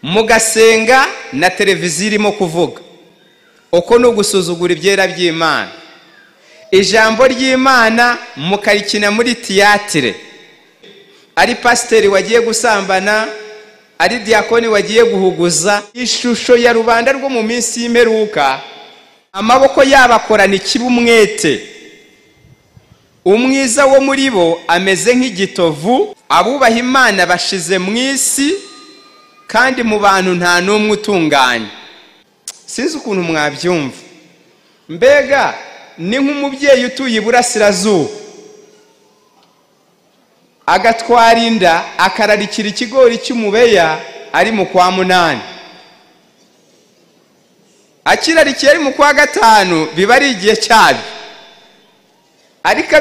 mugasenga na televiziyo irimo kuvuga. Uko no gusuzugura ibyera by'Imana. Ijambo ry'Imana mukarikina muri tiyatire. Ari pasiteri wagiye gusambana, ari diakoni wagiye guhuguza. Ishusho ya rubanda rwo mu minsi y'imperuka, amaboko yabakorana ikibumwete. Umwiza wo muri bo ameze nk'igitovu. Abubaha Imana bashize mu isi, kandi mu bantu nta n'umwe utunganye. Sinzi ukuntu mwabyumva. Mbega ni nk'umubyeyi utuye iburasirazuba, agatwara inda akararikira ikigori cy'umubeya ari mu kwa 8. Akirarikiye ari mu kwa 5 biba ari igihe cyabyo. Ariko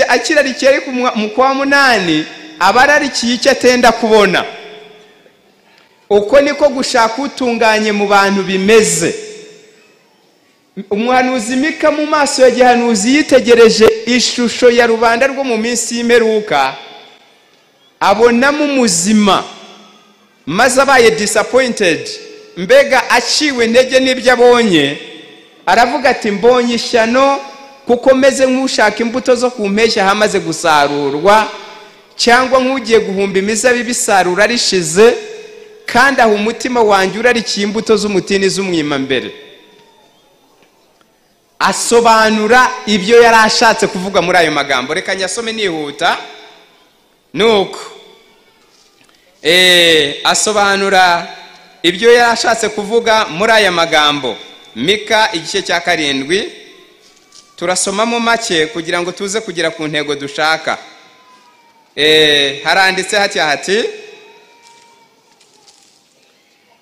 akirarikiye ari mu kwa 8 abararikiye icyo atenda kubona. Uko niko gushaka utunganye mu bantu bimeze. Umuhanuzi Mika mu maso ya gihanuzi yitegereje ishusho ya rubanda rwo mu minsi y'imperuka, abonamo umuzima, maze abaye disappointed. Mbega aciwe intege n'ibyo abonye, aravuga ati mbonye ishyano, kuko meze nk'ushaka imbuto zo ku mpeshyi hamaze gusarurwa, cyangwa nk'ugiye guhumba imizabibu isarura rishize, kandi aho umutima wanjye urarikiye imbuto z'umutini z'umwima mbere. Asobanura ibyo yari ashatse kuvuga muri ayo magambo. Reka nyasome nihuta. Nuko asobanura ibyo yari ashatse kuvuga muri aya magambo. Mika igice cya 7 turasomamo make kugira ngo tuze kugera ku ntego dushaka. Haranditse hati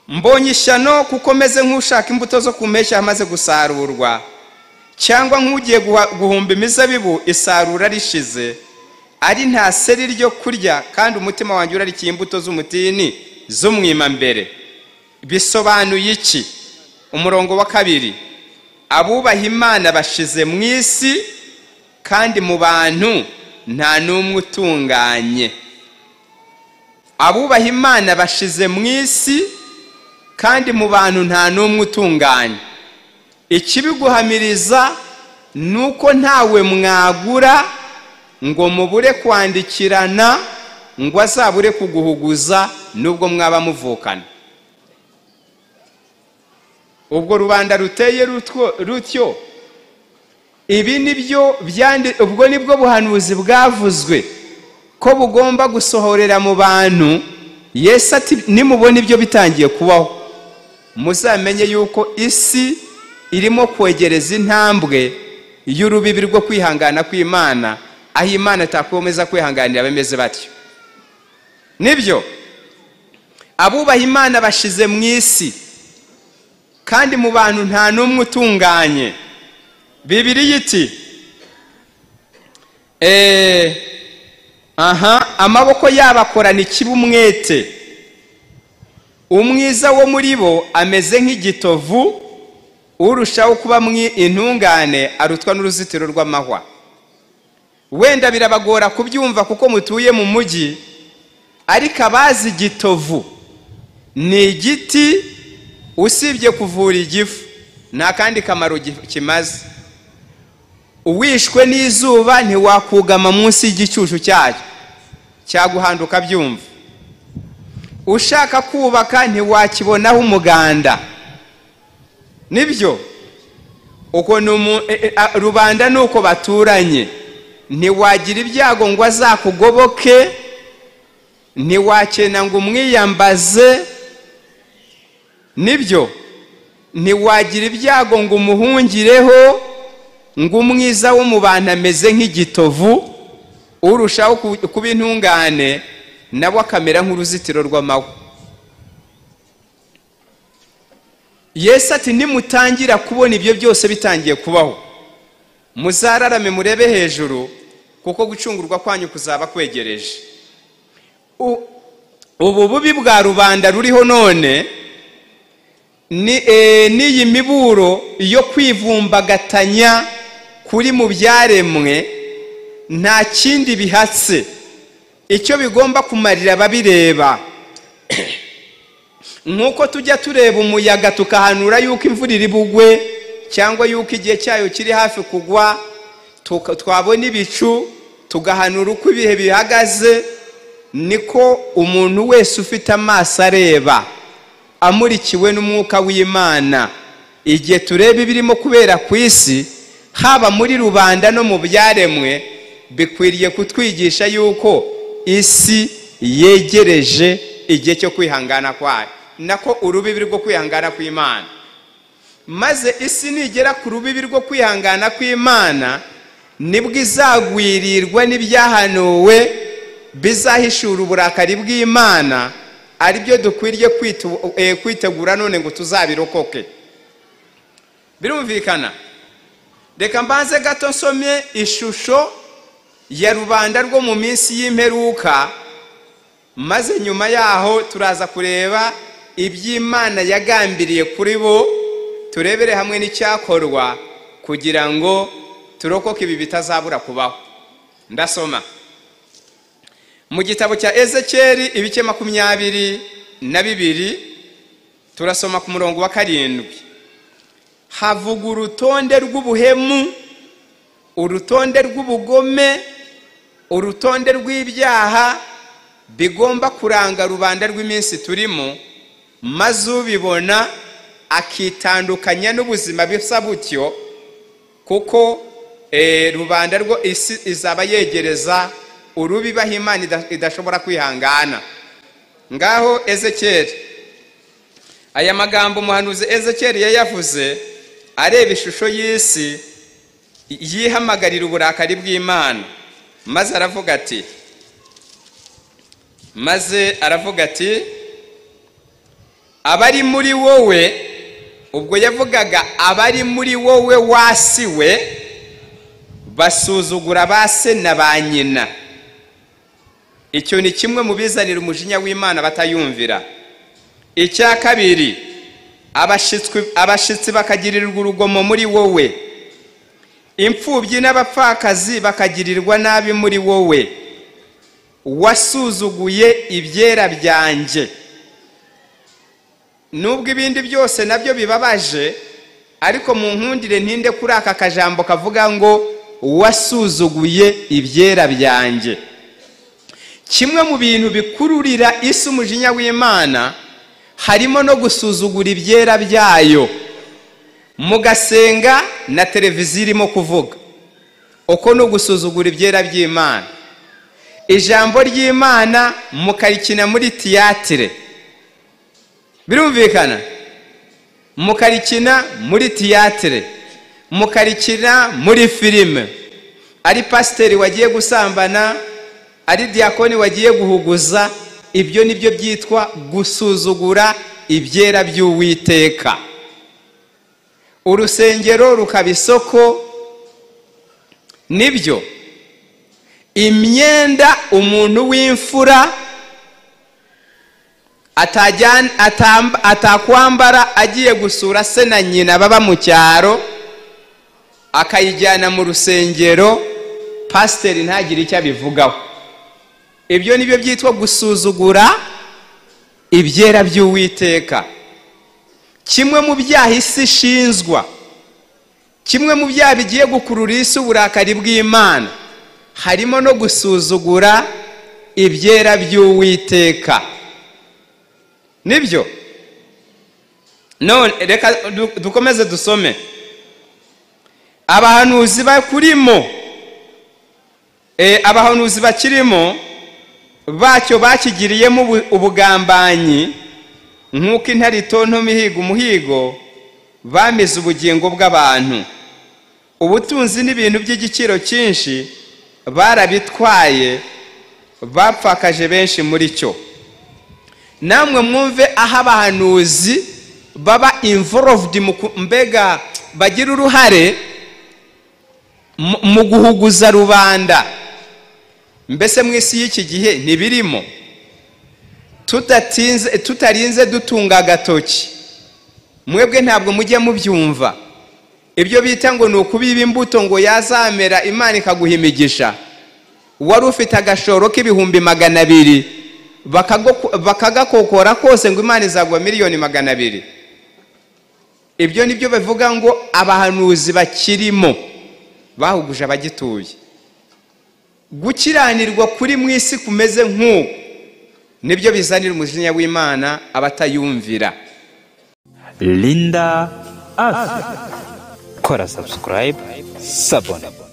mbonye ishyano, kuko meze nk'ushaka imbuto zo ku mpeshyi hamaze gusarurwa, cyangwa nk'ugiye guhumba imizabibu isarura rishize, ari nta seri ryo kurya, kandi umutima wanjye urarikiye imbuto z'umutini z'umwima mbere. Bisobanuye iki? Umurongo wa 2, abubaha Imana bashize mu isi, kandi mu bantu nta n'umwe utunganye. Abubaha Imana bashize mu isi, kandi mu bantu nta n'umwe utunganye. Ikibiguhamiriza nuko ntawe mwagura ngo mubure kwandikirana, ngo azabure kuguhuguza nubwo mwaba muvukana. Ubwo rubanda ruteye rutyo, ibi nibyo ubwo nibwo buhanuzi bwavuzwe ko bugomba gusohorera mu bantu. Yesu ati nimubona ibyo bitangiye kubaho, muzamenye yuko isi irimo kwegereza intambwe y'urubibi rwo kwihangana kw'Imana, aho Imana atakomeza kwihanganira abemeze batyo. Nibyo abubaha Imana bashize mu isi, kandi mu bantu nta n'umwe utunganye. Bibiliya iti amaboko yabakorana ikibumwete. Umwiza wo muri bo ameze nk'igitovu, urushaho kuba intungane arutwa n'uruzitiro rw'amahwa. Wenda birabagora kubyumva kuko mutuye mu mujyi, ariko abazi igitovu ni igiti usibye kuvura igifu nta kandi kamaro kimaze. Uwishwe n'izuba ntiwakugama munsi y'igicucu cyacyo, cyaguhanduka byumva. Ushaka kubaka ntiwakibonaho umuganda. Nibyo uko rubanda nuko baturanye. Ntiwagira ibyago ngo azakugoboke, ntiwakena ngo umwiyambaze. Nibyo ntiwagira ibyago ngo umuhungireho, ngo umwiza wo mu bantu ameze nk'igitovu, urushaho kuba intungane nabo akamera nk'uruzitiro rw'amahwa. Yesu ati nimutangira kubona ibyo byose bitangiye kubaho, muzararame murebe hejuru, kuko gucungurwa kwanyu kuzaba kwegereje. Ubu bubi bwa rubanda ruriho none n'iyi miburo yo kwivumbagatanya kuri mu byaremwe nta kindi bihatse. Icyo bigomba kumarira babireba nkuko tujya tureba umuyaga tukahanura yuko imvura iri bugwe cyangwa yuko igihe cyayo kiri hafi kugwa, twabona ibicu tugahanura uko ibihe bihagaze, niko umuntu wese ufite amaso areba amurikiwe n'umwuka w'Imana, igihe tureba ibirimo kubera ku isi haba muri rubanda no mu byaremwe, bikwiriye kutwigisha yuko isi yegereje igihe cyo kwihangana kwayo, nako urubibi rwo kwihangana kw'Imana. Maze isi nigera ku rubibi rwo kwihangana kw'Imana, nibwo izagwirirwa n'ibyahanuwe bizahishura uburakari bw'Imana, ari byo dukwiriye kwitegura none ngo tuzabirokoke. Birumvikana? Reka mbanze gato nsomye ishusho ya rubanda rwo mu minsi y'imperuka, maze nyuma yaho turaza kureba iby'Imana yagambiriye kuri bo, turebere hamwe n'icyakorwa kugira ngo turokoke ibi bitazabura kubaho. Ndasoma mu gitabo cya Ezekiyeli ibice 22, turasoma ku murongo wa 7. Havuga urutonde rw'ubuhemu, urutonde rw'ubugome, urutonde rw'ibyaha bigomba kuranga rubanda rw'iminsi turimo, maze ubibona akitandukanya n'ubuzima bisa butyo, kuko rubanda rwo isi izaba yegereza urubibi aho Imana idashobora kwihangana. Ngaho Ezekiyeli, aya magambo umuhanuzi Ezekiyeli yayavuze areba ishusho y'isi yihamagarira uburakari bw'Imana, maze aravuga ati abari muri wowe, ubwo yavugaga abari muri wowe wasiwe, basuzugura base na ba nyina. Icyo ni kimwe mu bizanira umujinya w'Imana batayumvira. Icya kabiri, abashitsi bakagirirwa urugomo muri wowe, imfubyi n'abapfakazi bakagirirwa nabi muri wowe, wasuzuguye ibyera byanjye. Nubwo ibindi byose nabyo bibabaje, ariko mu nkundire ntinde kuri aka kajambo kavuga ngo wasuzuguye ibyera byanjye. Kimwe mu bintu bikururira isi umujinya w'Imana harimo no gusuzugura ibyera byayo. Mugasenga na televiziyo irimo kuvuga, uko no gusuzugura ibyera by'Imana. Ijambo ry'Imana mukarikina muri tiyatire. Birumvikana? Mukarikina muri tiyatire, mukarikina muri filime. Ari pasiteri wagiye gusambana, ari diakoni wagiye guhuguza, ibyo nibyo byitwa gusuzugura ibyera by'Uwiteka. Urusengero rukaba isoko, nibyo. Imyenda umuntu w'imfura atakwambara agiye gusura se na nyina baba mu cyaro, akayijyana mu rusengero, pasiteri ntagire icyo abivugaho. Ibyo nibyo byitwa gusuzugura ibyera by'Uwiteka. Kimwe mu byaha isi ishinzwa, kimwe mu byaha bigiye gukurura isi uburakari bw'Imana, harimo no gusuzugura ibyera by'Uwiteka. Nibyo? None reka dukomeze dusome. Abahanuzi bakirimo bacyo bakigiriyemo ubugambanyi, nk'uko intare itontoma ihiga umuhigo, bamize ubugingo bw'abantu. Ubutunzi n'ibintu by'igiciro cyinshi barabitwaye, bapfakaje benshi muri cyo. Namwe mwumve aho abahanuzi baba involved, mbega bagira uruhare mu guhuguza rubanda. Mbese mu isi y'iki gihe ntibirimo? Tutarinze dutunga agatoki, mwebwe ntabwo mujye mubyumva. Ibyo bita ngo ni ukubiba imbuto ngo yazamera Imana ikaguha imigisha. Wari ufite agashoro k'ibihumbi 200, bakagakokora kose ngo Imana izagwa miliyoni 200. Ibyo nibyo bivuga ngo abahanuzi bakirimo bahuguje abagituye. Gukiranirwa kuri mu isi kumeze nk'uko nibyo bizanira umujinya w'Imana abatayumvira. Linda Asia. Kora subscribe, sabone.